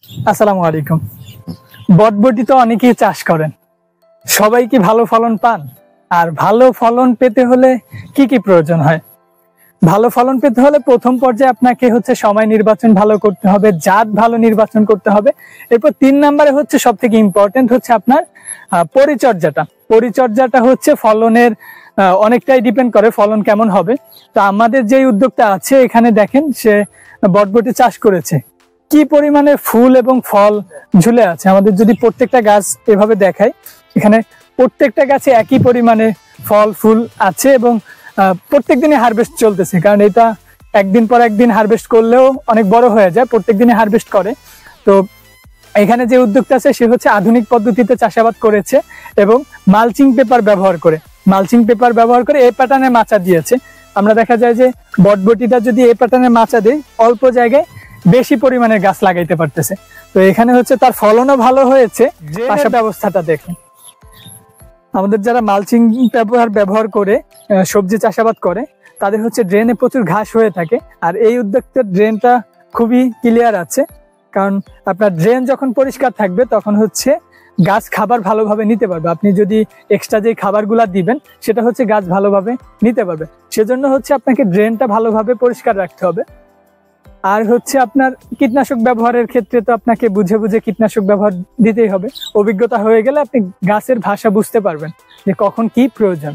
আসসালামু আলাইকুম। বটবটি তো অনেকেই চাষ করেন, সবাই কি ভালো ফলন পান? আর ভালো ফলন পেতে হলে কি কি প্রয়োজন হয়? ভালো ফলন পেতে হলে প্রথম পর্যায়ে আপনাকে সময় নির্বাচন ভালো করতে হবে, জাত ভালো নির্বাচন করতে হবে। এরপর 3 নম্বরে সব থেকে ইম্পর্টেন্ট আপনার পরিচর্যাটা ফলনের অনেকটাই ডিপেন্ড করে ফলন কেমন হবে। তো আমাদের যে উদ্যোক্তা আছে এখানে দেখেন, সে বটবটি চাষ করেছে, কি পরিমাণে ফুল এবং ফল ঝুলে আছে। আমাদের যদি প্রত্যেকটা গাছ এভাবে দেখাই, এখানে প্রত্যেকটা গাছে একই পরিমাণে ফল ফুল আছে এবং প্রত্যেকদিনই হারভেস্ট চলতেছে, কারণ এটা একদিন পর একদিন হারভেস্ট করলেও অনেক বড় হয়ে যায়, প্রত্যেকদিনই হারভেস্ট করে। তো এখানে যে উদ্যোক্তা আছে সে আধুনিক পদ্ধতিতে চাষাবাদ করেছে এবং মালচিং পেপার ব্যবহার করে এই প্যাটার্নে মাচা দিয়েছে। আমরা দেখা যায় যে বটবটিটা যদি এই প্যাটার্নে মাচা দেয়, অল্প জায়গায় বেশি পরিমাণে গাছ লাগাইতে পারতেছে। তো এখানে তার ফলনও ভালো হয়েছে। পাশা ব্যবস্থাটা দেখেন, আমাদের যারা মালচিং ব্যবহার করে সবজি চাষাবাদ করে তাদের ড্রেনে প্রচুর ঘাস হয়ে থাকে, আর এই উদ্যোক্তার ড্রেনটা খুবই ক্লিয়ার আছে। কারণ আপনার ড্রেন যখন পরিষ্কার থাকবে তখন গাছ খাবার ভালোভাবে নিতে পারবে। আপনি যদি এক্সট্রা যে খাবারগুলা দিবেন সেটা গাছ ভালোভাবে নিতে পারবে। সেজন্য আপনাকে ড্রেনটা ভালোভাবে পরিষ্কার রাখতে হবে। আর আপনার কীটনাশক ব্যবহারের ক্ষেত্রে তো আপনাকে বুঝে বুঝে কীটনাশক ব্যবহার দিতেই হবে। অভিজ্ঞতা হয়ে গেলে আপনি গাছের ভাষা বুঝতে পারবেন যে কখন কি প্রয়োজন।